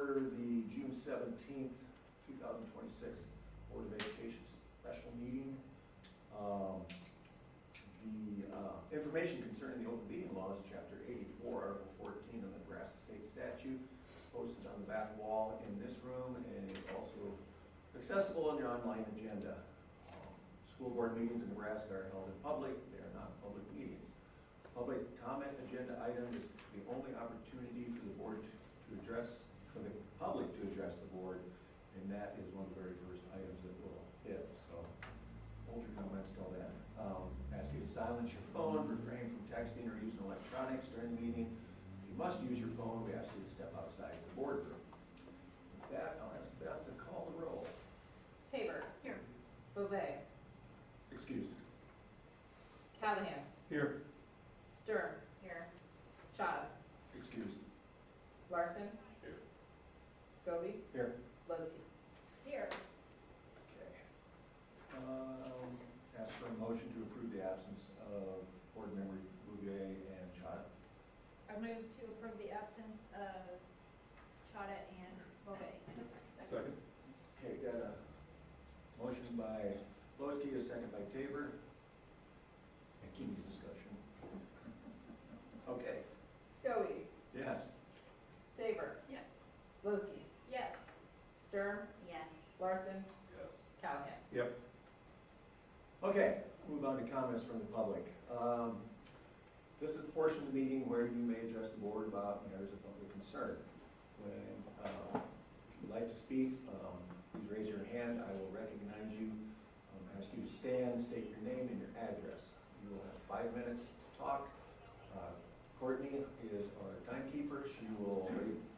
order the June 17th, 2026 Board of Education special meeting. The information concerning the open meeting laws, Chapter 84, Article 14 of the Nebraska State Statute, posted on the back wall in this room and is also accessible on your online agenda. School board meetings in Nebraska are held in public. They are not public meetings. Public comment agenda item is the only opportunity for the board to address, for the public to address the board, and that is one of the very first items that we'll hit. So hold your comments till then. Ask you to silence your phone, refrain from texting or using electronics during the meeting. If you must use your phone, we ask you to step outside the boardroom. With that, I'll ask Beth to call the roll. Tabor. Here. Beauvais. Excused. Callahan. Here. Sturm. Here. Chada. Excused. Larson. Here. Scobie. Here. Lozke. Here. Okay. Ask for a motion to approve the absence of board members Bouvier and Chada. I move to approve the absence of Chada and Beauvais. Second. Okay, got a motion by Lozke, a second by Tabor. And keep the discussion. Okay. Scobie. Yes. Tabor. Yes. Lozke. Yes. Sturm. Yes. Larson. Yes. Callahan. Yep. Okay, move on to comments from the public. This is the portion of the meeting where you may address the board about matters of public concern. When if you'd like to speak, please raise your hand. I will recognize you, ask you to stand, state your name and your address. You will have 5 minutes to talk. Courtney is our timekeeper. She will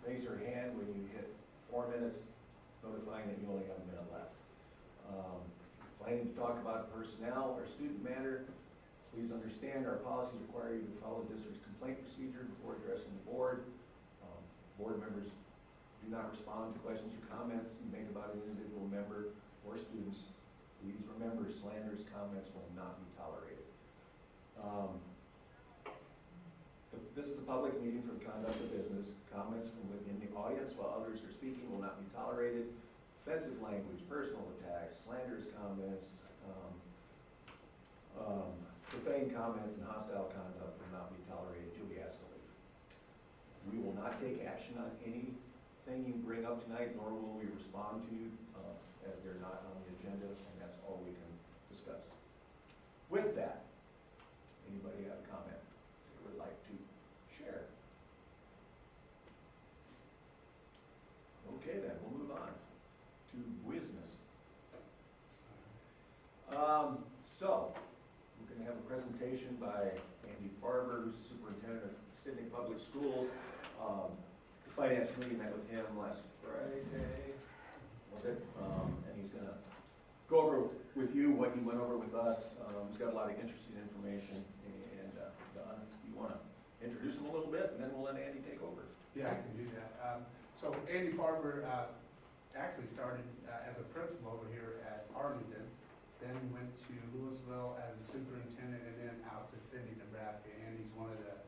raise her hand when you hit 4 minutes, notifying that you only have a minute left. Planning to talk about personnel or student matter, please understand our policies require you to follow the district's complaint procedure before addressing the board. Board members do not respond to questions or comments you make about an individual member or students. Please remember, slanderous comments will not be tolerated. This is a public meeting for the conduct of business. Comments from within the audience while others are speaking will not be tolerated. Offensive language, personal attacks, slanderous comments, profane comments, and hostile conduct will not be tolerated. You'll be asked to leave. We will not take action on anything you bring up tonight, nor will we respond to you as they're not on the agenda, and that's all we can discuss. With that, anybody have a comment they would like to share? Okay, then we'll move on to business. So, we're going to have a presentation by Andy Farber, who's the superintendent of Sydney Public Schools. The Finance Committee met with him last Friday, was it? And he's going to go over with you what he went over with us. He's got a lot of interesting information. And Don, if you want to introduce him a little bit, and then we'll let Andy take over. Yeah, I can do that. So Andy Farber actually started as a principal over here at Arlington, then went to Louisville as a superintendent, and then out to Sydney, Nebraska. Andy's one of the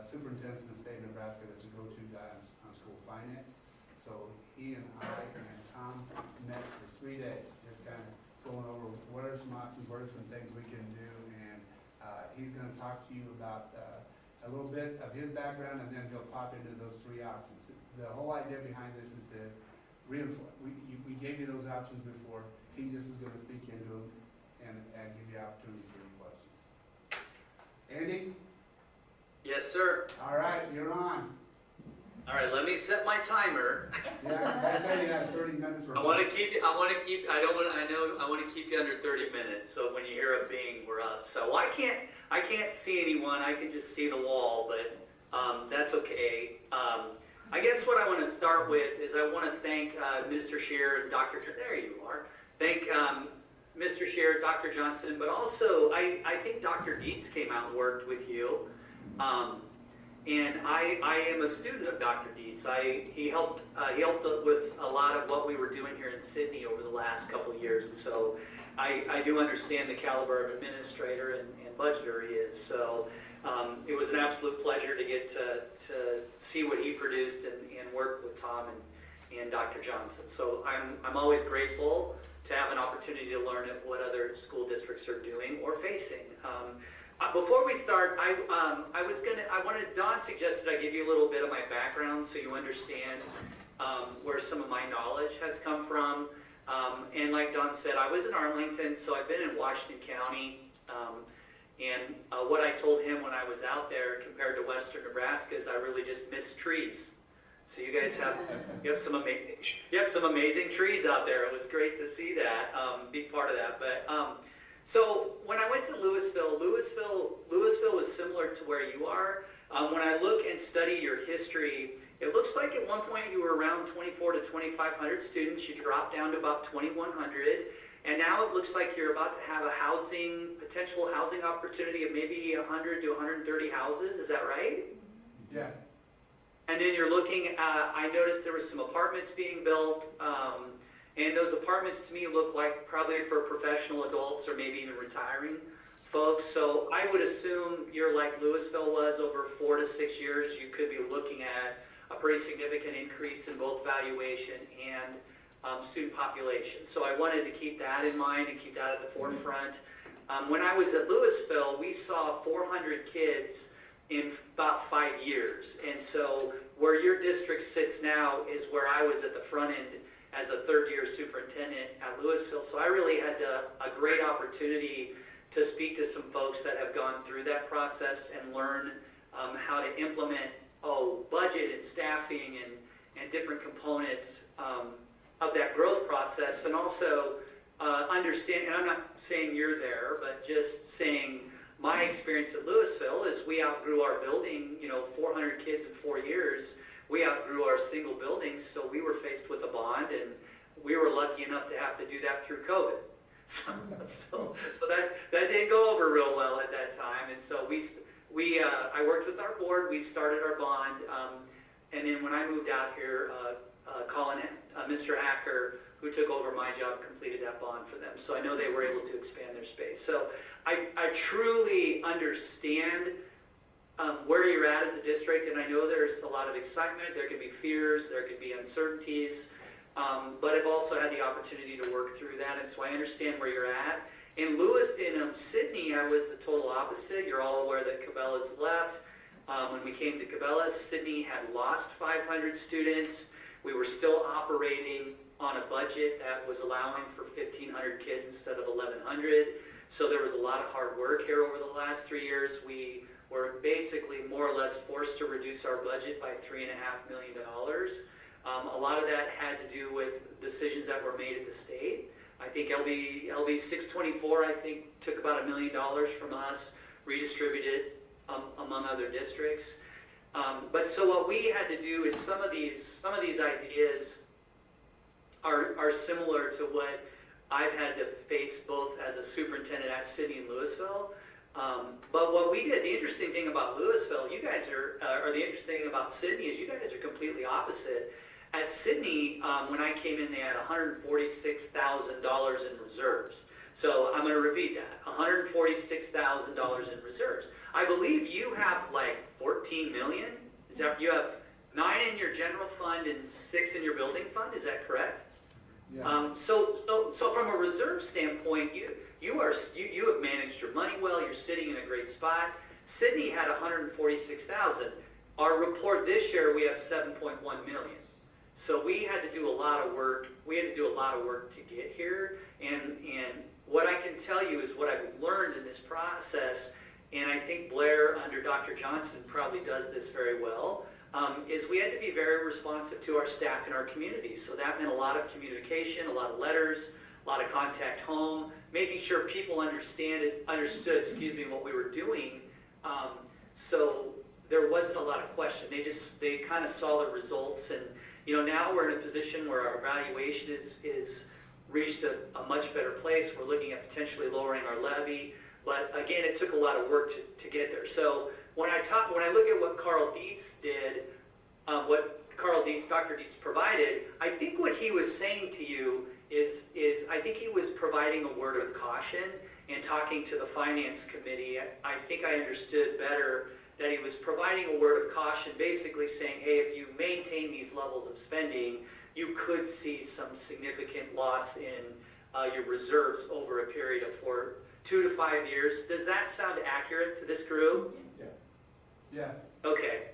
superintendents in the state of Nebraska that's a go-to guy on school finance. So he and I and Tom met for 3 days, just kind of going over what are some options, what are some things we can do, and he's going to talk to you about a little bit of his background, and then he'll pop into those 3 options. The whole idea behind this is to reinforce. We gave you those options before. He just is going to speak into them and give you opportunity for any questions. Andy? Yes, sir. All right, you're on. All right, let me set my timer. Yeah, I said you had 30 minutes. I want to keep you under 30 minutes. So when you hear a bing, we're up. So I can't see anyone. I can just see the wall, but that's okay. I guess what I want to start with is I want to thank Mr. Scheer and Dr. There you are. Thank Mr. Scheer, Dr. Johnson, but also I think Dr. Dietz came out and worked with you. And I am a student of Dr. Dietz. He helped with a lot of what we were doing here in Sydney over the last couple of years. And so I do understand the caliber of administrator and budgeter he is. So it was an absolute pleasure to get to see what he produced and work with Tom and Dr. Johnson. So I'm always grateful to have an opportunity to learn at what other school districts are doing or facing. Before we start, Don suggested I give you a little bit of my background so you understand where some of my knowledge has come from. And like Don said, I was in Arlington, so I've been in Washington County. And what I told him when I was out there compared to Western Nebraska is I really just miss trees. So you guys have some amazing trees out there. It was great to see that, be part of that. But so when I went to Louisville was similar to where you are. When I look and study your history, it looks like at one point you were around 24 to 2,500 students. You dropped down to about 2,100. And now it looks like you're about to have a potential housing opportunity of maybe 100 to 130 houses. Is that right? Yeah. And then you're looking at, I noticed there was some apartments being built, and those apartments to me look like probably for professional adults or maybe even retiring folks. So I would assume you're like Louisville was over 4 to 6 years. You could be looking at a pretty significant increase in both valuation and student population. So I wanted to keep that in mind and keep that at the forefront. When I was at Louisville, we saw 400 kids in about 5 years. And so where your district sits now is where I was at the front end as a third-year superintendent at Louisville. So I really had a great opportunity to speak to some folks that have gone through that process and learn how to implement budget and staffing and different components of that growth process, and also understand, and I'm not saying you're there, but just saying my experience at Louisville is we outgrew our building, 400 kids in 4 years. We outgrew our single buildings, so we were faced with a bond, and we were lucky enough to have to do that through COVID. So that didn't go over real well at that time, and so I worked with our board. We started our bond, and then when I moved out here, Mr. Hacker, who took over my job, completed that bond for them. So I know they were able to expand their space. So I truly understand where you're at as a district, and I know there's a lot of excitement. There could be fears, there could be uncertainties, but I've also had the opportunity to work through that, and so I understand where you're at. In Sydney, I was the total opposite. You're all aware that Cabela's left. When we came to Cabela's, Sydney had lost 500 students. We were still operating on a budget that was allowing for 1,500 kids instead of 1,100. So there was a lot of hard work here over the last 3 years. We were basically more or less forced to reduce our budget by $3.5 million. A lot of that had to do with decisions that were made at the state. I think LB 624, I think, took about $1 million from us, redistributed among other districts. But so what we had to do is some of these ideas are similar to what I've had to face both as a superintendent at Sydney and Louisville. But what we did, the interesting thing about Louisville, you guys or the interesting thing about Sydney is you guys are completely opposite. At Sydney, when I came in, they had $146,000 in reserves. So I'm going to repeat that, $146,000 in reserves. I believe you have like 14 million. Is that, you have 9 in your general fund and 6 in your building fund? Is that correct? Yeah. So from a reserve standpoint, you have managed your money well. You're sitting in a great spot. Sydney had 146,000. Our report this year, we have 7.1 million. So we had to do a lot of work. We had to do a lot of work to get here. And what I can tell you is what I've learned in this process, and I think Blair under Dr. Johnson probably does this very well, is we had to be very responsive to our staff and our community. So that meant a lot of communication, a lot of letters, a lot of contact home, making sure people understood what we were doing. So there wasn't a lot of question. They kind of saw the results, and now we're in a position where our evaluation is reached a much better place. We're looking at potentially lowering our levy, but again, it took a lot of work to get there. So when I look at what Carl Dietz did, Dr. Dietz provided, I think what he was saying to you is I think he was providing a word of caution and talking to the finance committee. I think I understood better that he was providing a word of caution, basically saying, hey, if you maintain these levels of spending, you could see some significant loss in your reserves over a period of 2 to 5 years. Does that sound accurate to this group? Yeah. Okay.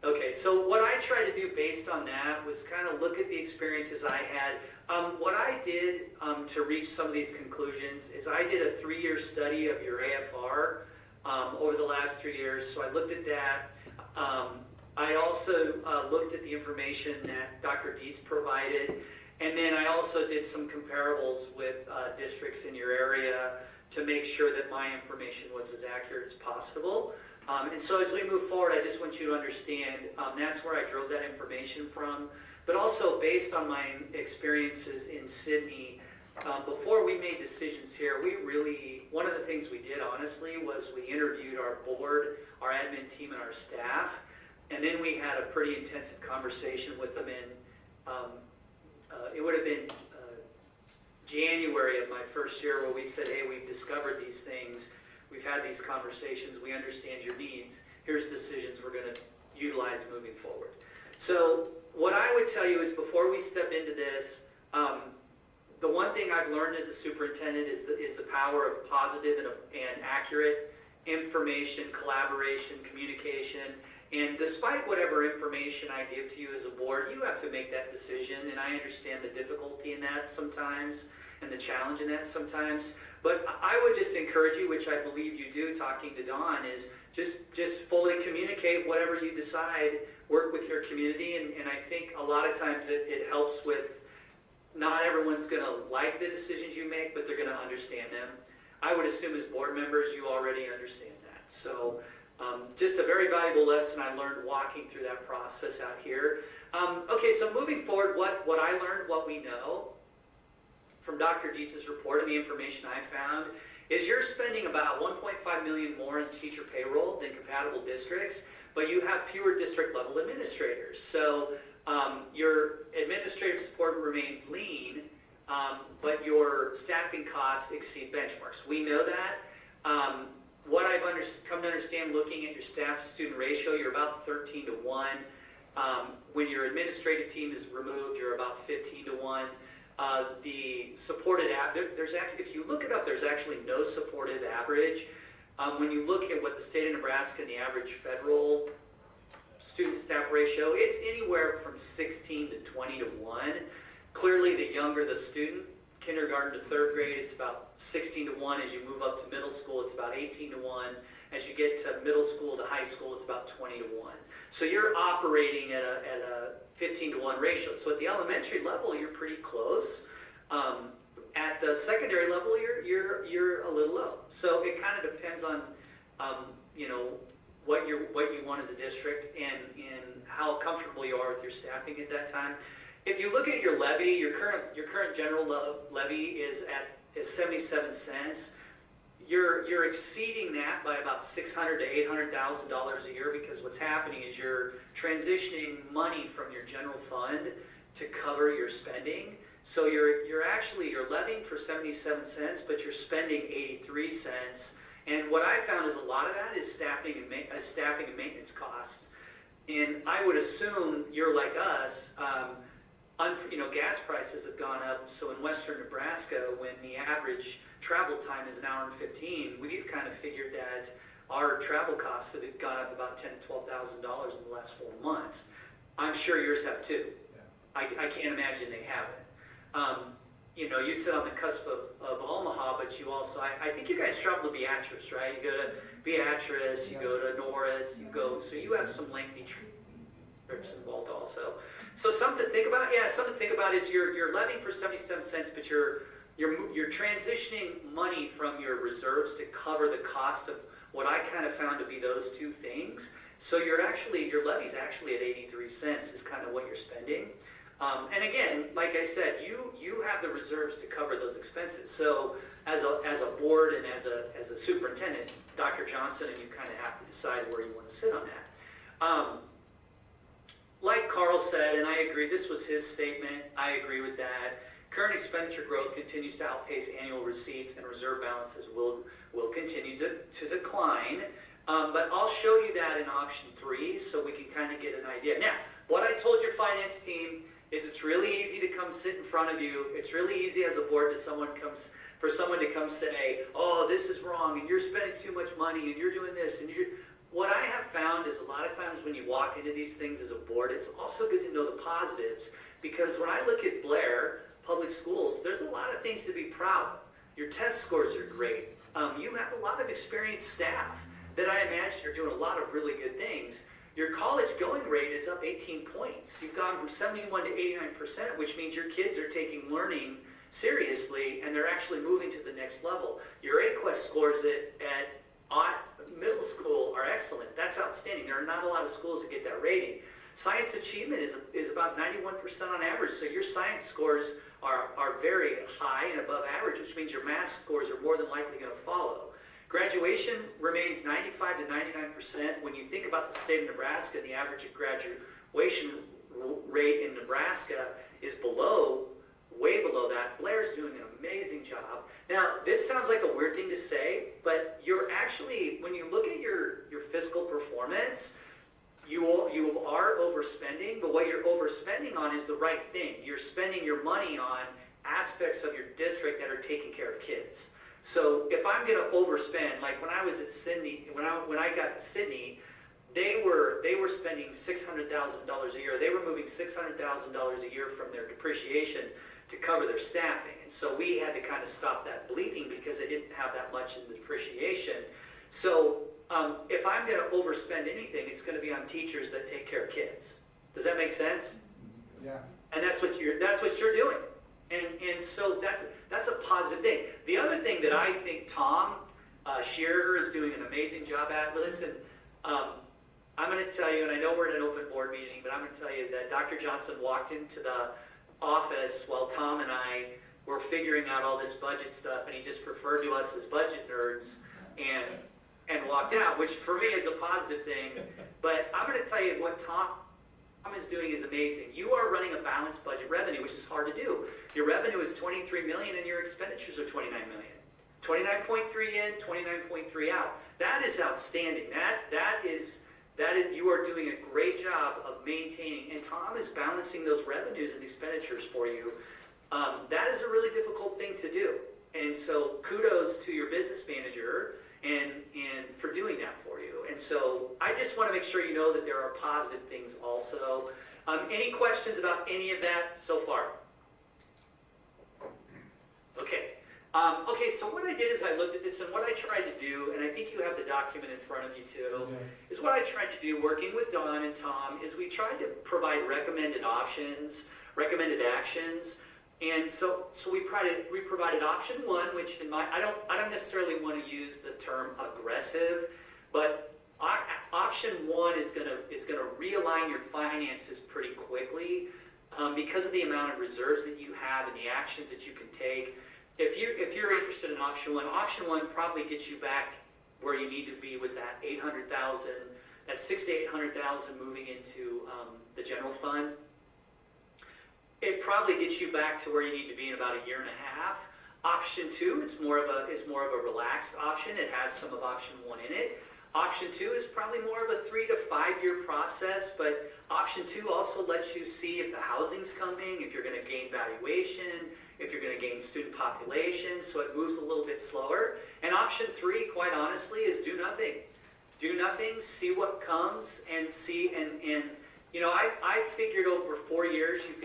Okay, so what I tried to do based on that was kind of look at the experiences I had. What I did to reach some of these conclusions is I did a 3-year study of your AFR over the last 3 years. So I looked at that. I also looked at the information that Dr. Dietz provided. And then I also did some comparables with districts in your area to make sure that my information was as accurate as possible. And so as we move forward, I just want you to understand that's where I drove that information from. But also based on my experiences in Sydney, before we made decisions here, one of the things we did honestly was we interviewed our board, our admin team, and our staff. And then we had a pretty intensive conversation with them it would have been January of my first year where we said, hey, we've discovered these things. We've had these conversations. We understand your needs. Here's decisions we're going to utilize moving forward. So what I would tell you is before we step into this, the one thing I've learned as a superintendent is the power of positive and accurate information, collaboration, communication. And despite whatever information I give to you as a board, you have to make that decision. And I understand the difficulty in that sometimes and the challenge in that sometimes. But I would just encourage you, which I believe you do talking to Dawn, is just fully communicate whatever you decide, work with your community. And I think a lot of times it helps with not everyone's going to like the decisions you make, but they're going to understand them. I would assume as board members you already understand that. So just a very valuable lesson I learned walking through that process out here. Okay, so moving forward, what I learned, what we know from Dr. Dietz's report and the information I found is you're spending about $1.5 million more in teacher payroll than compatible districts, but you have fewer district level administrators. So your administrative support remains lean, but your staffing costs exceed benchmarks. We know that. What I've come to understand looking at your staff to student ratio, you're about 13 to 1. When your administrative team is removed, you're about 15 to 1. The supported there's actually, if you look it up, there's actually no supportive average. When you look at what the state of Nebraska and the average federal student to staff ratio, it's anywhere from 16 to 20 to 1. Clearly, the younger the student, kindergarten to 3rd grade, it's about 16 to 1. As you move up to middle school, it's about 18 to 1. As you get to middle school to high school, it's about 20 to 1. So you're operating at a 15 to 1 ratio. So at the elementary level, you're pretty close. At the secondary level, you're a little low. So it kind of depends on what you want as a district and how comfortable you are with your staffing at that time. If you look at your levy, your current general levy is at 77 cents. You're exceeding that by about $600,000 to $800,000 a year because what's happening is you're transitioning money from your general fund to cover your spending. So you're levying for 77 cents, but you're spending 83 cents. And what I found is a lot of that is staffing and maintenance costs. And I would assume you're like us. Gas prices have gone up. So in western Nebraska, when the average travel time is an hour and 15, we've kind of figured that our travel costs have gone up about $10,000 to $12,000 in the last 4 months. I'm sure yours have too. Yeah. I can't imagine they haven't. You sit on the cusp of Omaha, but you also, I think you guys travel to Beatrice, right? You go to Beatrice, you go to Norris, so you have some lengthy trips involved also. So something to think about, is you're levying for 77 cents, but you're transitioning money from your reserves to cover the cost of what I kind of found to be those two things. So your levy's actually at 83 cents is kind of what you're spending. And again, like I said, you have the reserves to cover those expenses. So as a board and as a superintendent, Dr. Johnson, and you kind of have to decide where you want to sit on that. Like Carl said, and I agree, this was his statement, I agree with that. Current expenditure growth continues to outpace annual receipts, and reserve balances will continue to decline. But I'll show you that in option 3 so we can kind of get an idea. Now, what I told your finance team is it's really easy to come sit in front of you. It's really easy as a board for someone to come say, oh, this is wrong, and you're spending too much money, and you're doing this, and what I have found is a lot of times when you walk into these things as a board, it's also good to know the positives, because when I look at Blair Public Schools, there's a lot of things to be proud of. Your test scores are great. You have a lot of experienced staff that I imagine are doing a lot of really good things. Your college going rate is up 18 points. You've gone from 71 to 89%, which means your kids are taking learning seriously, and they're actually moving to the next level. Your AQuest scores at middle school are excellent. That's outstanding. There are not a lot of schools that get that rating. Science achievement is about 91% on average, so your science scores are very high and above average, which means your math scores are more than likely going to follow. Graduation remains 95 to 99%. When you think about the state of Nebraska, the average graduation rate in Nebraska is way below that. Blair's doing an amazing job. Now, this sounds like a weird thing to say, but you're actually, when you look at your fiscal performance, you are overspending, but what you're overspending on is the right thing. You're spending your money on aspects of your district that are taking care of kids. So if I'm going to overspend, like when I was at Sydney, when I got to Sydney, they were spending $600,000 a year. They were moving $600,000 a year from their depreciation to cover their staffing. And so we had to kind of stop that bleeding because they didn't have that much in the depreciation. So if I'm going to overspend anything, it's going to be on teachers that take care of kids. Does that make sense? Yeah. And that's what you're doing. And so that's a positive thing. The other thing that I think Tom Shearer is doing an amazing job at, listen, I'm going to tell you, and I know we're in an open board meeting, but I'm going to tell you that Dr. Johnson walked into the office while Tom and I were figuring out all this budget stuff, and he just referred to us as budget nerds and walked out, which for me is a positive thing. But I'm going to tell you what Tom is doing is amazing. You are running a balanced budget revenue, which is hard to do. Your revenue is 23 million and your expenditures are 29 million. 29.3 in, 29.3 out. That is outstanding. That is you are doing a great job of maintaining, and Tom is balancing those revenues and expenditures for you. That is a really difficult thing to do. And so kudos to your business manager and for doing that for you. And so I just want to make sure you know that there are positive things also. Any questions about any of that so far? Okay. Okay, so what I did is I looked at this, and what I tried to do, and I think you have the document in front of you too, is what I tried to do working with Don and Tom is we tried to provide recommended options, recommended actions. And so we provided option one, which I don't necessarily want to use the term aggressive, but option one is gonna realign your finances pretty quickly because of the amount of reserves that you have and the actions that you can take. If you're interested in option one probably gets you back where you need to be with that 800,000, that 600,000 to 800,000 moving into the general fund. It probably gets you back to where you need to be in about a year and a half. Option two is more of a relaxed option. It has some of option one in it. Option two is probably more of a 3 to 5 year process, but option two also lets you see if the housing's coming, if you're going to gain valuation, if you're going to gain student population, so it moves a little bit slower. And option three, quite honestly, is do nothing. Do nothing, see what comes, and see, and you know, I figured over 4 years you've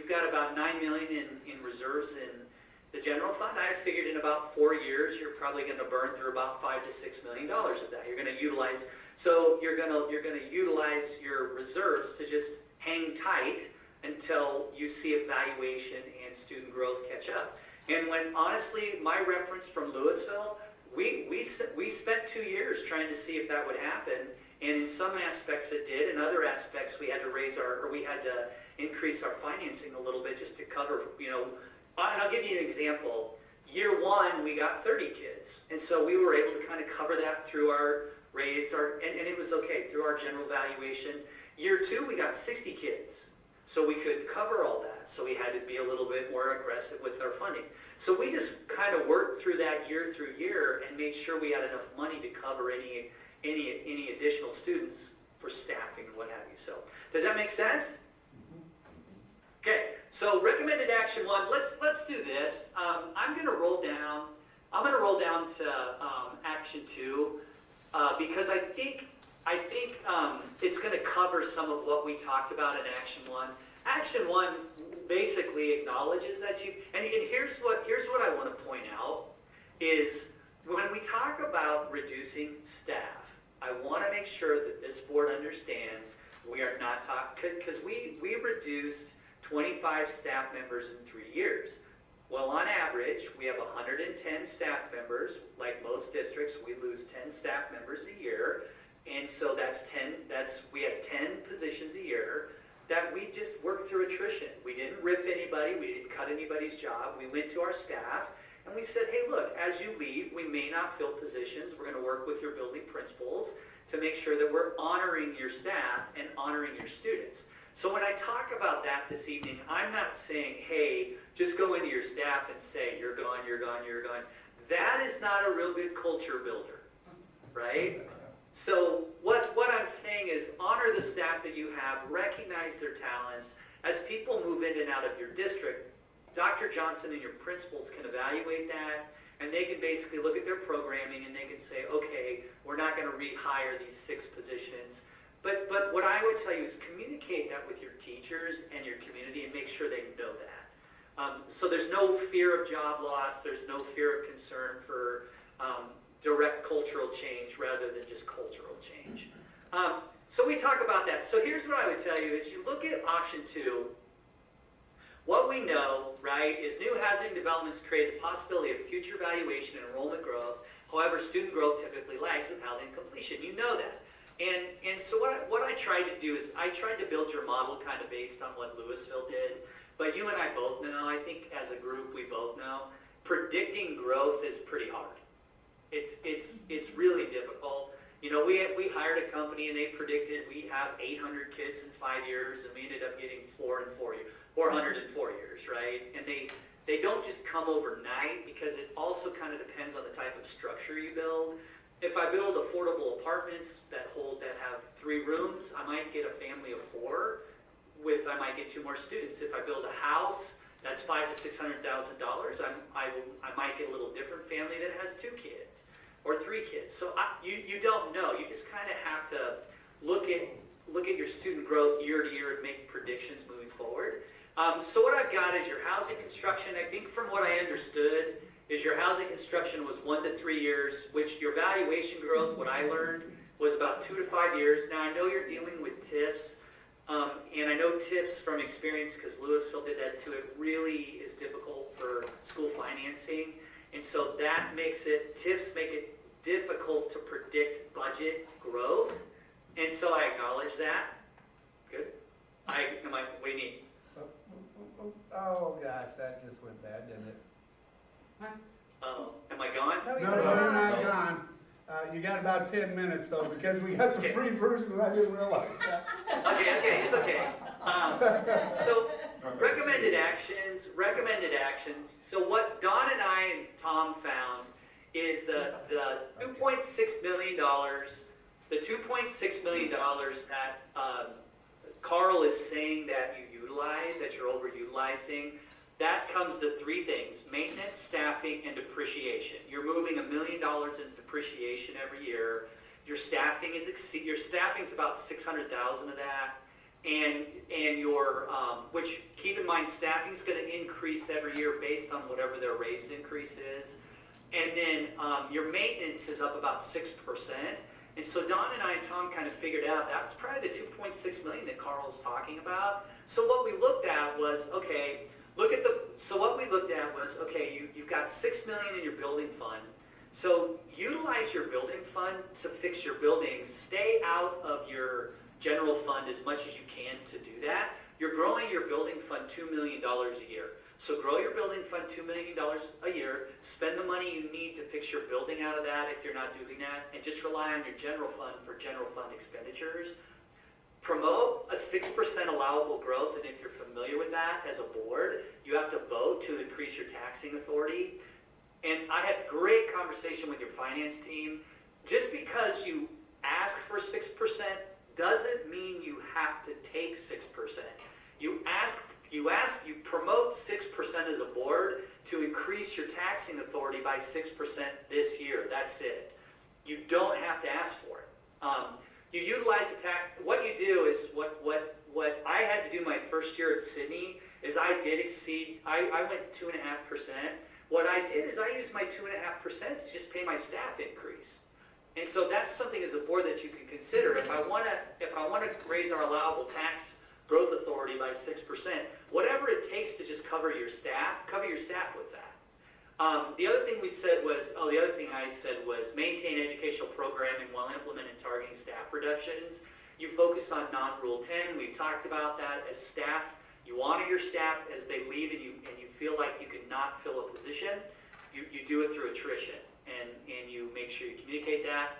got about $9 million in reserves in the general fund. I figured in about 4 years you're probably going to burn through about $5 to $6 million of that. You're going to utilize, so you're going to utilize your reserves to just hang tight until you see if valuation and student growth catch up. And when honestly, my reference from Louisville, we spent 2 years trying to see if that would happen. And in some aspects it did. In other aspects we had to increase our financing a little bit just to cover, you know. And I'll give you an example. Year one, we got 30 kids. And so we were able to kind of cover that through our raise, and it was okay, through our general valuation. Year two, we got 60 kids. So we could cover all that. So we had to be a little bit more aggressive with our funding. So we just kind of worked through that year through year and made sure we had enough money to cover any additional students for staffing and what have you. So does that make sense? Okay, so recommended action one, let's do this. I'm gonna roll down to action two, because I think it's gonna cover some of what we talked about in action one. Action one basically acknowledges that and here's what I wanna point out, is when we talk about reducing staff, I wanna make sure that this board understands we are not talking, because we reduced 25 staff members in 3 years. Well, on average, we have 110 staff members. Like most districts, we lose 10 staff members a year. And so we have 10 positions a year that we just worked through attrition. We didn't riff anybody, we didn't cut anybody's job. We went to our staff and we said, hey, look, as you leave, we may not fill positions. We're gonna work with your building principals to make sure that we're honoring your staff and honoring your students. So when I talk about that this evening, I'm not saying, hey, just go into your staff and say, you're gone, you're gone, you're gone. That is not a real good culture builder, right? So what I'm saying is honor the staff that you have, recognize their talents. As people move in and out of your district, Dr. Johnson and your principals can evaluate that, and they can basically look at their programming and they can say, okay, we're not going to rehire these 6 positions. But what I would tell you is communicate that with your teachers and your community and make sure they know that. So there's no fear of job loss, there's no fear of concern for direct cultural change rather than just cultural change. So we talk about that. So here's what I would tell you is you look at option 2, what we know, right, is new housing developments create the possibility of future valuation and enrollment growth. However, student growth typically lags with housing completion. You know that. And so what I tried to do is I tried to build your model kind of based on what Louisville did. But you and I both know, I think as a group we both know, predicting growth is pretty hard. It's really difficult. You know, we hired a company and they predicted we have 800 kids in 5 years, and we ended up getting 400 in 4 years, right? And they don't just come overnight, because it also kind of depends on the type of structure you build. If I build affordable apartments that have 3 rooms, I might get a family of 4. I might get 2 more students. If I build a house that's $500,000 to $600,000, I might get a little different family that has 2 kids or 3 kids. So you don't know. You just kind of have to look at your student growth year to year and make predictions moving forward. So what I've got is your housing construction. I think from what I understood is your housing construction was 1 to 3 years, which your valuation growth, what I learned, was about 2 to 5 years. Now I know you're dealing with TIFs. And I know TIFs from experience, because Louisville did that too, it really is difficult for school financing. And so that TIFs make it difficult to predict budget growth. And so I acknowledge that. Good. What do you need? Oh gosh, that just went bad, didn't it? Oh, am I gone? No, you're not gone. You got about 10 minutes though, because we got the free version and I didn't realize that. Okay, it's okay. So recommended actions. So what Don and I and Tom found is the $2.6 million, that Carl is saying that you utilize, that you're overutilizing. That comes to 3 things: maintenance, staffing, and depreciation. You're moving $1 million in depreciation every year. Your staffing is about 600,000 of that, and your which, keep in mind, staffing is going to increase every year based on whatever their raise increase is, and then your maintenance is up about 6%. And so Don and I and Tom kind of figured out that's probably the $2.6 million that Carl's talking about. So what we looked at was, okay. You've got $6 million in your building fund. So utilize your building fund to fix your buildings. Stay out of your general fund as much as you can to do that. You're growing your building fund $2 million a year. So grow your building fund $2 million a year. Spend the money you need to fix your building out of that if you're not doing that. And just rely on your general fund for general fund expenditures. Promote a 6% allowable growth, and if you're familiar with that as a board, you have to vote to increase your taxing authority. And I had great conversation with your finance team. Just because you ask for 6% doesn't mean you have to take 6%. You you promote 6% as a board to increase your taxing authority by 6% this year. That's it. You don't have to ask for it. You utilize the tax. What you do is what I had to do my first year at Sydney is I did exceed. I went 2.5%. What I did is I used my 2.5% to just pay my staff increase. And so that's something as a board that you can consider. If I want to raise our allowable tax growth authority by 6%, whatever it takes to just cover your staff with that. The other thing I said was maintain educational programming while implementing targeting staff reductions. You focus on non-Rule 10. We talked about that as staff. You honor your staff as they leave and you feel like you cannot fill a position. You do it through attrition and you make sure you communicate that.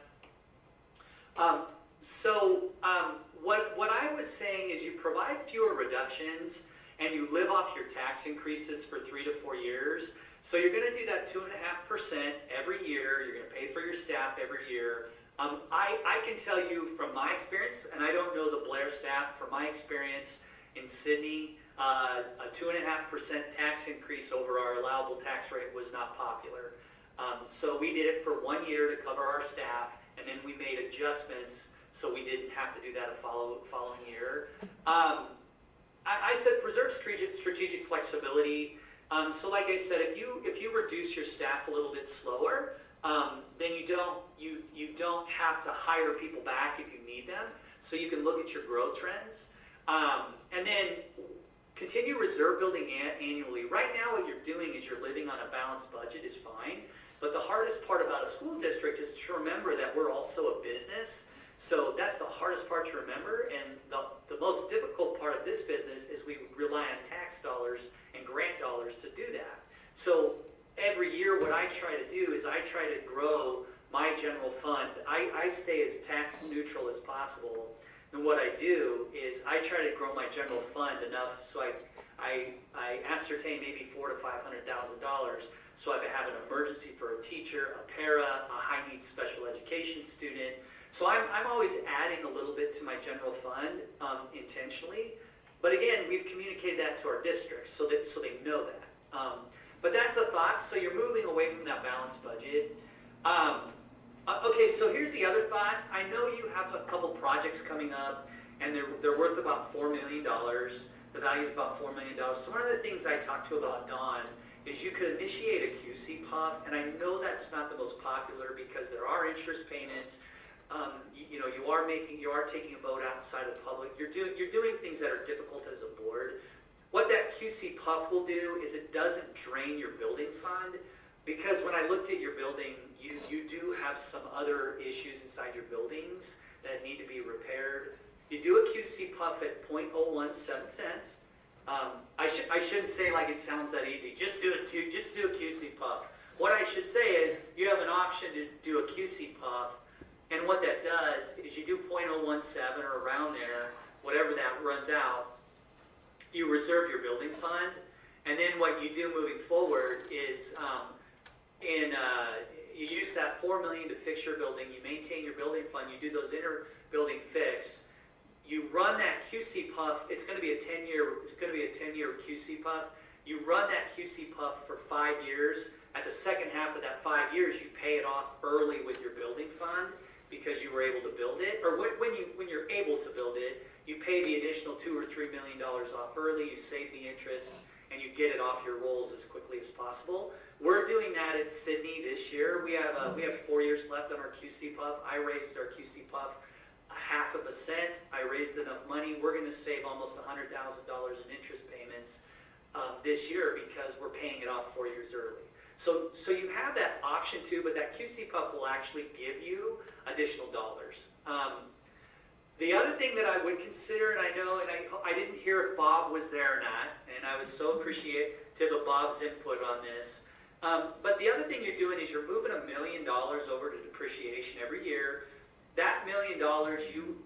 What I was saying is you provide fewer reductions and you live off your tax increases for 3 to 4 years. So you're going to do that 2.5% every year. You're going to pay for your staff every year. I can tell you from my experience, and I don't know the Blair staff, from my experience in Sydney, a 2.5% tax increase over our allowable tax rate was not popular. So we did it for 1 year to cover our staff, and then we made adjustments so we didn't have to do that a following year. I said preserve strategic flexibility. So like I said, if you reduce your staff a little bit slower, then you don't have to hire people back if you need them. So you can look at your growth trends. And then continue reserve building annually. Right now what you're doing is you're living on a balanced budget is fine. But the hardest part about a school district is to remember that we're also a business. So that's the hardest part to remember, and the most difficult part of this business is we rely on tax dollars and grant dollars to do that. So every year what I try to do is I try to grow my general fund. I stay as tax neutral as possible, and what I do is I try to grow my general fund enough so I ascertain maybe $400,000 to $500,000. So if I have an emergency for a teacher, a para, a high needs special education student. So I'm always adding a little bit to my general fund intentionally. But again, we've communicated that to our districts so they know that. But that's a thought. So you're moving away from that balanced budget. Okay, so here's the other thought. I know you have a couple projects coming up, and they're worth about $4 million. The value is about $4 million. So one of the things I talked to about Dawn is you could initiate a QC puff, and I know that's not the most popular because there are interest payments. You are taking a vote outside of the public. You're doing things that are difficult as a board. What that QC puff will do is it doesn't drain your building fund, because when I looked at your building, you do have some other issues inside your buildings that need to be repaired. You do a QC puff at 0.017 cents. I shouldn't say like it sounds that easy. Just do a QC puff. What I should say is you have an option to do a QC puff, and what that does is you do 0.017 or around there, whatever that runs out. You reserve your building fund, and then what you do moving forward is you use that $4 million to fix your building. You maintain your building fund. You do those inter-building fix. You run that QC puff. It's going to be a 10-year. It's going to be a 10-year QC puff. You run that QC puff for 5 years. At the second half of that 5 years, you pay it off early with your building fund because you were able to build it. Or when you're able to build it, you pay the additional $2 or $3 million off early. You save the interest, and you get it off your rolls as quickly as possible. We're doing that at Sydney this year. We have 4 years left on our QC puff. I raised our QC puff 0.5 cent. I raised enough money. We're going to save almost $100,000 in interest payments this year because we're paying it off 4 years early. So you have that option too, but that QC puff will actually give you additional dollars. The other thing that I would consider, and I didn't hear if Bob was there or not, and I was so appreciative of Bob's input on this. But the other thing you're doing is you're moving $1 million over to depreciation every year. That $1 million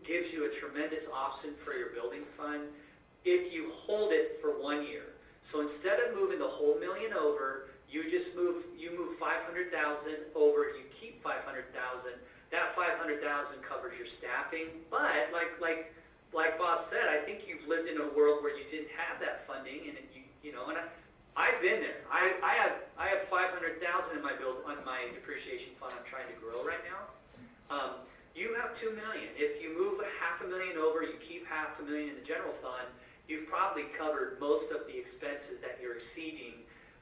gives you a tremendous option for your building fund if you hold it for 1 year. So instead of moving the whole $1 million over, you move 500,000 over. You keep 500,000. That 500,000 covers your staffing. But like like Bob said, I think you've lived in a world where you didn't have that funding, and you know, and I've been there. I have 500,000 in my on my depreciation fund. I'm trying to grow right now. You have 2 million. If you move $500,000 over, you keep $500,000 in the general fund. You've probably covered most of the expenses that you're exceeding.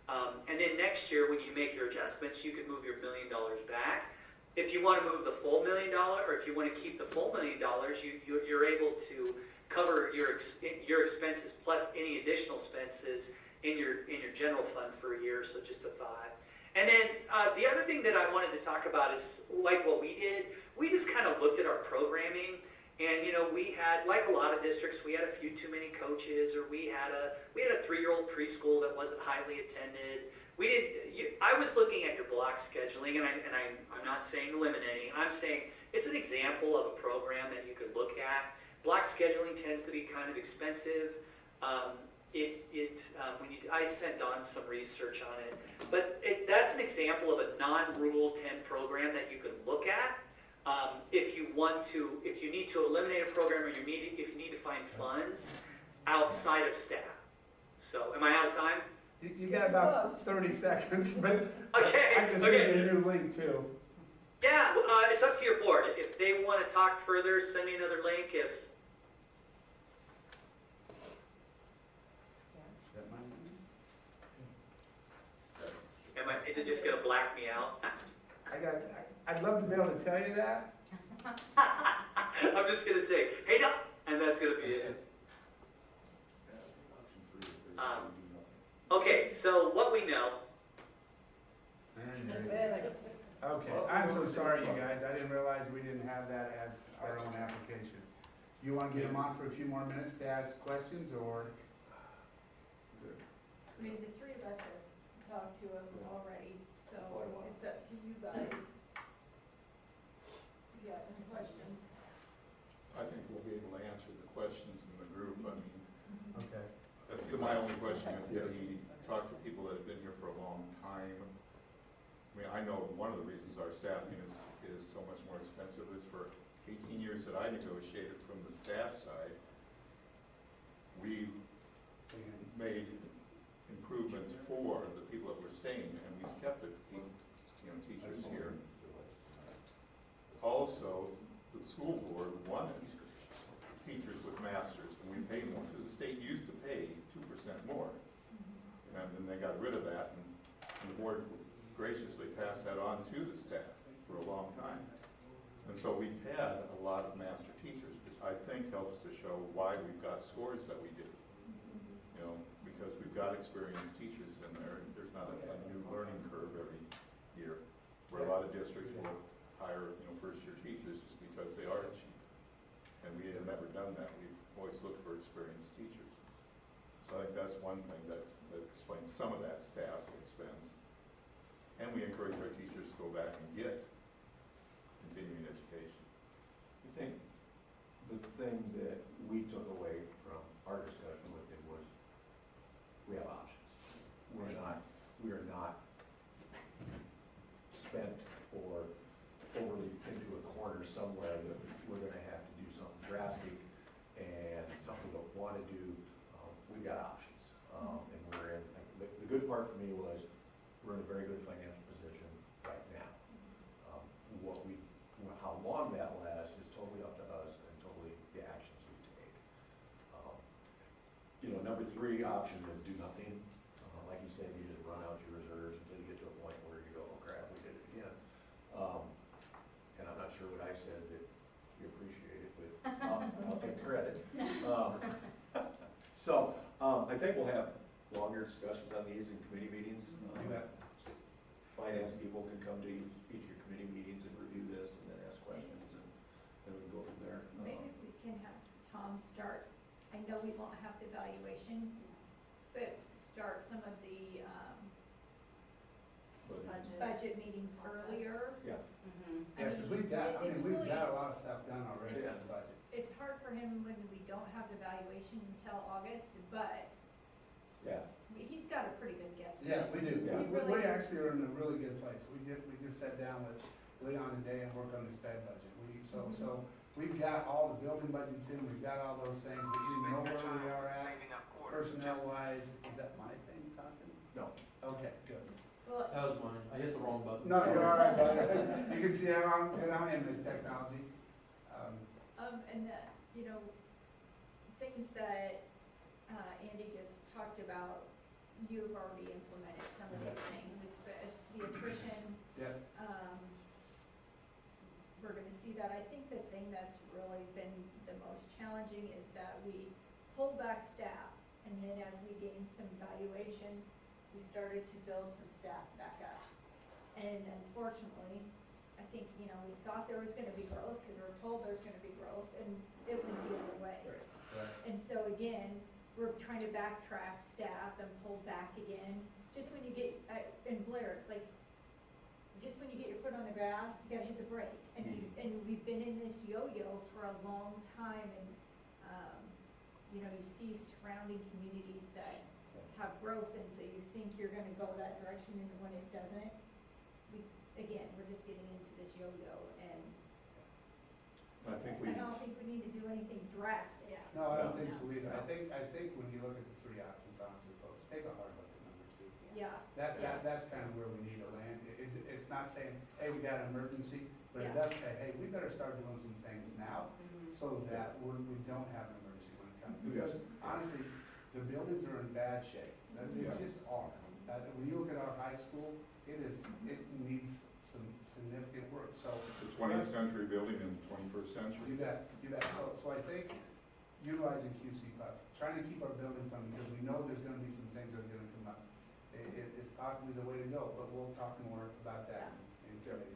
And then next year, when you make your adjustments, you could move your $1 million back. If you want to move the full $1 million, or if you want to keep the full $1 million, you're able to cover your expenses plus any additional expenses in your general fund for a year. So just a thought. And then the other thing that I wanted to talk about is like what we did. We just kind of looked at our programming, and you know, we had, like a lot of districts, we had a few too many coaches, or we had a 3-year-old preschool that wasn't highly attended. I was looking at your block scheduling, and I'm not saying eliminating. I'm saying it's an example of a program that you could look at. Block scheduling tends to be kind of expensive. I sent on some research on it, but that's an example of a non-Rule 10 program that you can look at. If you need to eliminate a program, or if you need to find funds outside of staff. So, am I out of time? You got about 30 seconds, but Okay, I can send okay. you a new link too. Yeah, it's up to your board. If they want to talk further, send me another link. Is it just going to black me out? I'd love to be able to tell you that. I'm just going to say, hey, Doc, and that's going to be it. Okay, so what we know. Okay, I'm so sorry, you guys. I didn't realize we didn't have that as our own application. You want to get them on for a few more minutes to ask questions, or? I mean, the three of us have talked to him already, so it's up to you guys. If you got some questions. I think we'll be able to answer the questions in the group. I mean, Okay. that's my only question is, did he talk to people that have been here for a long time? I mean, I know one of the reasons our staffing is so much more expensive is for 18 years that I negotiated from the staff side, we made improvements for the people that were staying, and we kept it, teachers here. Also, the school board wanted teachers with masters, and we paid more, because the state used to pay 2% more. And then they got rid of that, and the board graciously passed that on to the staff for a long time. And so we've had a lot of master teachers, which I think helps to show why we've got scores that we do. Because we've got experienced teachers in there, and there's not a new learning curve every year, where a lot of districts will hire, first-year teachers just because they are cheap. And we have never done that. We've always looked for experienced teachers. So I think that's one thing that explains some of that staff expense. And we encourage our teachers to go back and get continuing education. I think the thing that we took away from our discussion with him was we have options. We are not spent or overly into a corner somewhere that we're going to have to do something drastic and something we don't want to do. We've got options. And we're in, the good part for me was we're in a very good financial position right now. How long that lasts is totally up to us and totally the actions we take. Number 3 option is do nothing. Like you said, you just run out your reserves until you get to a point where you go, oh crap, we did it again. And I'm not sure what I said that you appreciate it, but I'll take the credit. So I think we'll have longer discussions on these in committee meetings. Finance people can come to each of your committee meetings and review this and then ask questions, and then we can go from there. Maybe we can have Tom start, I know we won't have the evaluation, but start some of the budget meetings earlier. Yeah. Yeah, because we've got a lot of stuff done already in the budget. It's hard for him when we don't have the evaluation until August, but Yeah. he's got a pretty good guess. Yeah, we do. Yeah. We actually are in a really good place. We just sat down with Leon today and worked on the sped budget. So we've got all the building budgets in, we've got all those things, but you know where we are at, personnel-wise. Is that my thing talking? No. Okay, good. Well, That was mine. I hit the wrong button. No, you're all right, buddy. You can see how I'm in the technology. And you know, things that, Andy just talked about, you've already implemented some of those things, especially the attrition. Yeah. We're gonna see that. I think the thing that's really been the most challenging is that we pulled back staff, and then as we gained some valuation, we started to build some staff back up. And unfortunately, I think, you know, we thought there was gonna be growth, because we were told there's gonna be growth, and it went the other way. Right. And so again, we're trying to backtrack staff and pull back again. Just when you get, in Blair, it's like, just when you get your foot on the grass, you gotta hit the brake. And we've been in this yo-yo for a long time, and, you know, you see surrounding communities that have growth, and so you think you're gonna go that direction, and when it doesn't, again, we're just getting into this yo-yo, and I think I don't think we need to do anything drastic. No, I don't think so either. I think when you look at the three options, honestly, folks, take a hard look at number two. Yeah. That's kind of where we need to land. It's not saying, hey, we got an emergency, but it Yeah. does say, hey, we better start doing some things now so that we don't have an emergency when it comes. Because honestly, the buildings are in bad shape. They Yeah. just are. When you look at our high school, it needs some significant work, so. It's a 20th century building in the 21st century. You bet. So I think utilizing QC Puff, trying to keep our building fund, because we know there's gonna be some things that are gonna come up. It's possibly the way to go, but we'll talk more about that in committees.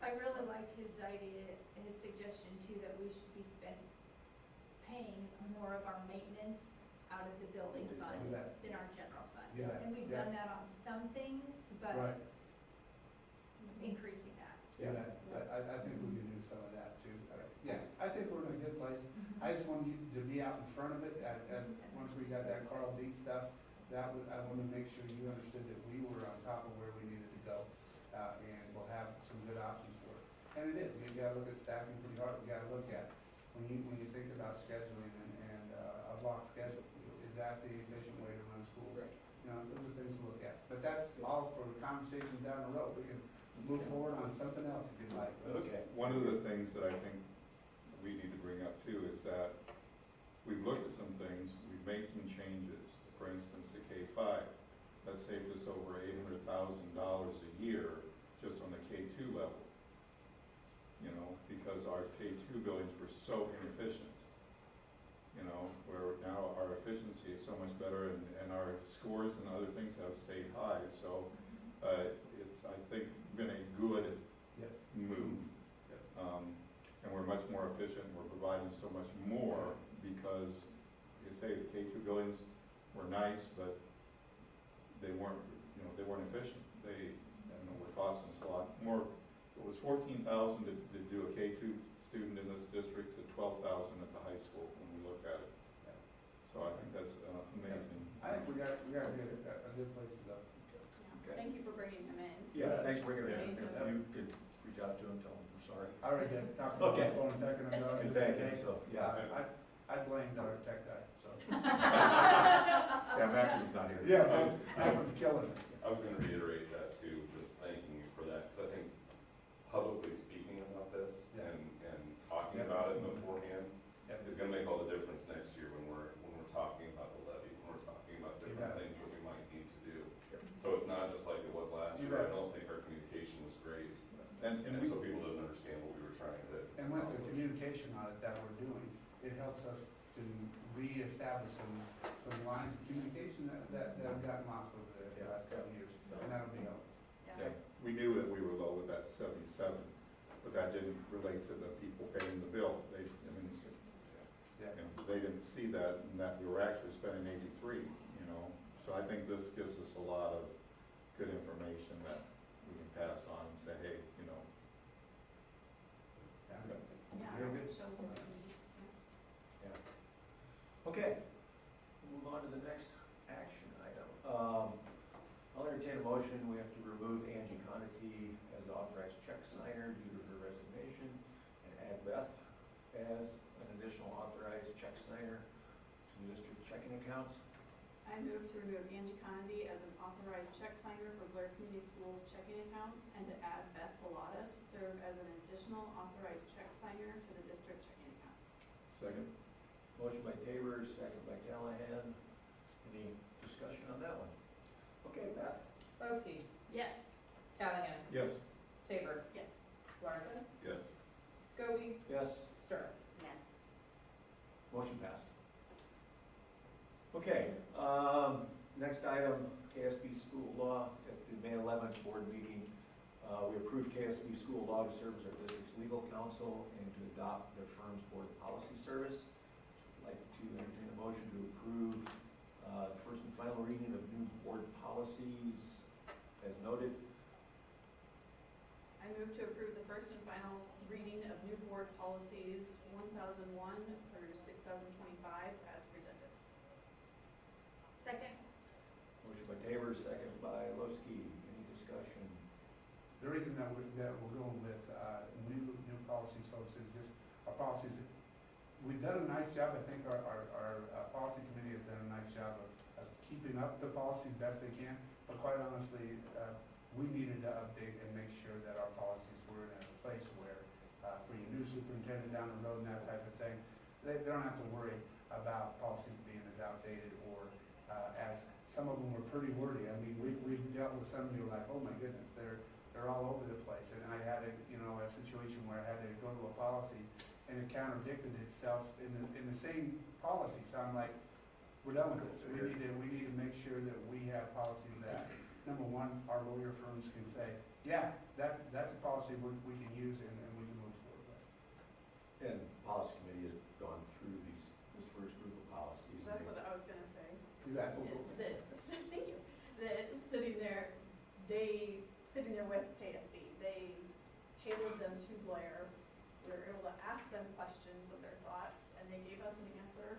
I really liked his idea, his suggestion too, that we should be paying more of our maintenance out of the building fund You bet. than our general fund. You bet. And we've Yeah. done that on some things, but Right. increasing that. Yeah, I think we can do some of that too. Yeah, I think we're in a good place. I just want you to be out in front of it, once we got that Carl D stuff, I want to make sure you understood that we were on top of where we needed to go, and we'll have some good options for us. And it is, you gotta look at staffing pretty hard, we gotta look at, when you think about scheduling and a block schedule, is that the efficient way to run schools? Right. You know, those are things to look at, but that's all for conversations down the road. We can move forward on something else if you'd like. Okay. One of the things that I think we need to bring up too is that we've looked at some things, we've made some changes. For instance, the K-5, that saved us over $800,000 a year just on the K-2 level. You know, because our K-2 buildings were so inefficient. You know, where now our efficiency is so much better, and our scores and other things have stayed high. So it's, I think, been a good move. And we're much more efficient, we're providing so much more because, you say, the K-2 buildings were nice, but they weren't efficient. They, were costing us a lot more. So it was $14,000 to do a K-2 student in this district to $12,000 at the high school when we looked at it. So I think that's amazing. I think we got a good place to go. Okay. thank you for bringing him in. Yeah, thanks for bringing it in. Thank If you could reach out to him, tell him we're sorry. I already did, talked to Okay. the phone a second ago. Good, thank you. So, yeah. I blamed our tech guy, so. Yeah, Matthew's not here. Yeah, that was killing us. I was gonna reiterate that too, just thanking you for that, because I think publicly speaking about this and talking about it beforehand is gonna make all the difference next year when we're talking about the levy, when we're talking about You different bet. things that we might need to do. Yep. So it's not just like it was last You year, bet. I don't think our communication was great, And and we, so people didn't understand what we were trying to. And with the communication audit that we're doing, it helps us to reestablish some lines of communication that have gotten lost over the last couple of years, and that'll be helpful. yeah, we knew that we were low with that 77, but that didn't relate to the people paying the bill. They didn't see that, and that we were actually spending 83, So I think this gives us a lot of good information that we can pass on and say, hey, Very good. Yeah. Okay, move on to the next action item. I'll entertain a motion, we have to remove Angie Conity as the authorized check signer due to her resignation, and add Beth as an additional authorized check signer to the district checking accounts. I move to remove Angie Condi as an authorized check signer for Blair Community Schools checking accounts and to add Beth Bellotta to serve as an additional authorized check signer to the district checking accounts. Second. Motion by Tabor, second by Callahan. Any discussion on that one? Okay, Beth? Lowski, Yes. Callahan, Yes. Tabor. Yes. Larson, Yes. Scobie, Yes. Stern. Yes. Motion passed. Okay, next item, KSB school law. At the May 11th board meeting, we approved KSB school law to serve as our district's legal counsel and to adopt the firm's board policy service. I'd like to entertain a motion to approve the first and final reading of new board policies as noted. I move to approve the first and final reading of new board policies 1001 through 6025 as presented. Second. Motion by Tabor, second by Lowski. Any discussion? The reason that we're going with new policies, folks, is just our policies. We've done a nice job. I think our policy committee has done a nice job of keeping up the policies best they can. But quite honestly, we needed to update and make sure that our policies were in a place where, for your new superintendent down the road and that type of thing, they don't have to worry about policies being as outdated or as some of them were pretty wordy. I mean, we've dealt with some who are like, oh my goodness, they're all over the place. And I had a situation where I had to go to a policy and it contradicted itself in the same policy. So I'm like, we're done with this. We need to make sure that we have policies that, number one, our lawyer firms can say, yeah, that's a policy we can use and we can move forward with. And policy committee has gone through this first group of policies. That's what I was going to say. Do that. Is that, thank you, that sitting there with KSB, they tailored them to Blair. We were able to ask them questions of their thoughts, and they gave us an answer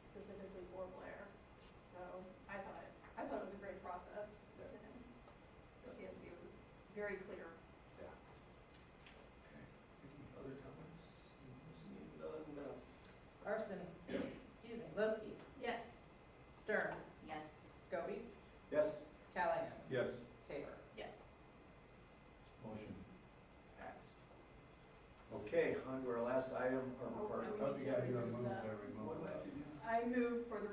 specifically for Blair. So I thought it was a great process. Yeah. And KSB was very clear. Yeah. Okay. Any other comments? None. Larson. Yes. Excuse me, Lowski. Yes. Stern. Yes. Scobie. Yes. Callahan. Yes. Tabor. Yes. Motion passed. Okay, on to our last item, Oh, our and we Oh, need you gotta to go just, move uh, every What move. do I have to do? I move for the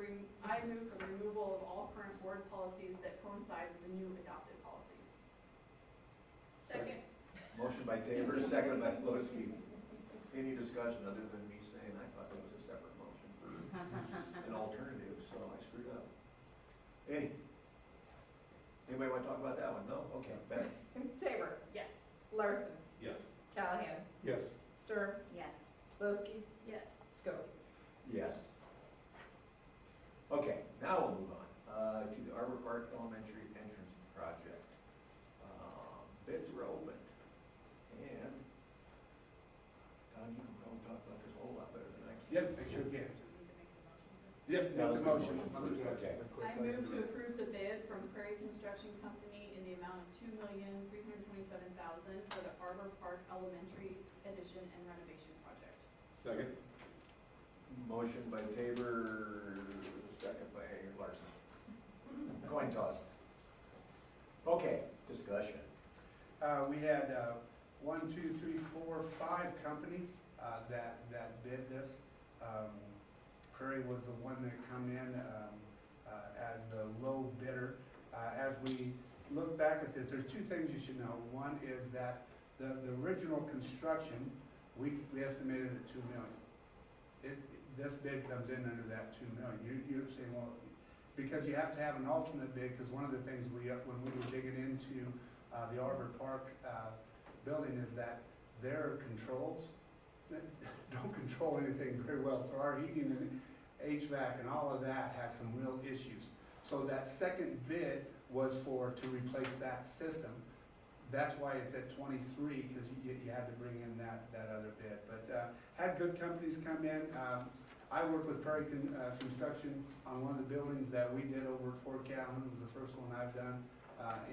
removal of all current board policies that coincide with the new adopted policies. Second. Motion by Tabor, second by Lowski. Any discussion other than me saying I thought there was a separate motion for an alternative, so I screwed up. Anybody want to talk about that one? No? Okay, Beth? Tabor. Yes. Larson. Yes. Callahan. Yes. Stern. Yes. Lowski. Yes. Scobie. Yes. Okay, now we'll move on to the Arbor Park Elementary entrance project. Bids were opened, and Don, you can probably talk about this a whole lot better than I can. Yep, make sure you get it. Yep, That was make the a good motion. motion. Let me do it. Okay. I move to approve the bid from Prairie Construction Company in the amount of $2,327,000 for the Arbor Park Elementary addition and renovation project. Second. Motion by Tabor, second by Larson. Coin toss. Okay, discussion. We had 5 companies that bid this. Prairie was the one that come in as the low bidder. As we look back at this, there's 2 things you should know. One is that the original construction, we estimated at $2 million. This bid comes in under that $2 million. You're saying, well, because you have to have an alternate bid, because one of the things when we were digging into the Arbor Park building is that their controls don't control anything very well. So our heating and HVAC and all of that has some real issues. So that second bid was to replace that system. That's why it's at 23, because you had to bring in that other bid. But had good companies come in. I worked with Prairie Construction on one of the buildings that we did over at Fort Calhoun. It was the first one I've done.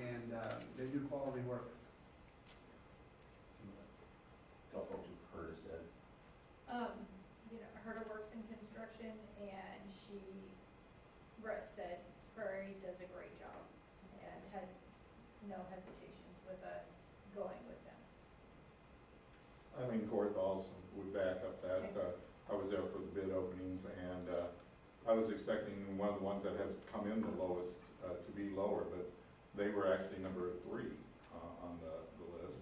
And they do quality work. Tell folks what Curtis said. question, and said Prairie does a great job, and had no hesitations with us going with them. Eileen Korthals would back up that. I was there for the bid openings, and I was expecting one of the ones that had come in the lowest to be lower, but they were actually number 3 on the list.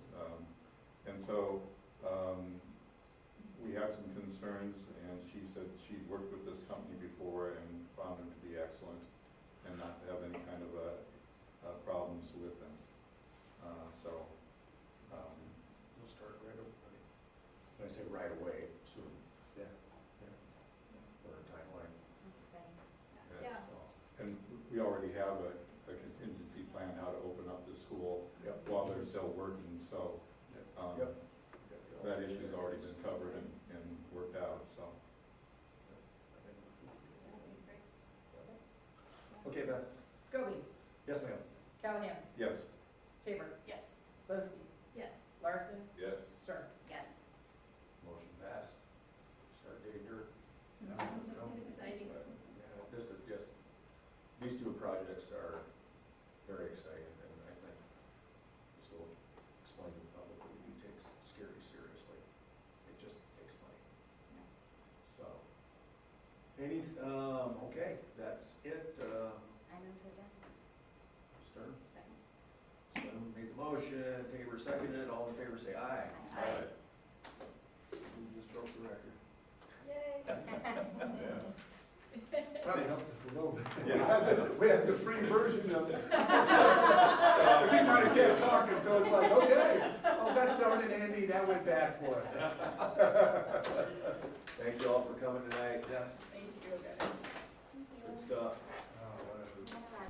And so we had some concerns, and she said she'd worked with this company before and found them to be excellent and not have any kind of problems with them. We'll start right away. When I say right away, soon. Yeah. For a timeline. Yeah. And we already have a contingency plan how to open up the school Yep. while they're still working, so Yep. that issue's already been covered and worked out, so. Okay, Beth. Scobie, Yes, ma'am. Callahan, Yes. Tabor, Yes. Boski, Yes. Larson, Yes. Stern. Yes. Motion passed. Start digging dirt. Exciting. Yes, these two projects are very exciting, and I think this will explain to the public that we do take security seriously. It just takes money. So, okay, that's it. I move to adjourn. Stern, Second. Stern made the motion, Tabor seconded, all in favor say aye. Aye. We just broke the record. Yay. Yeah. Probably helps us a little bit. Yeah. We had the free version of it. Because he might have kept talking, so it's like, okay, oh, gosh darn it, Andy, that went bad for us. Thank you all for coming tonight. Thank you, guys. Good stuff.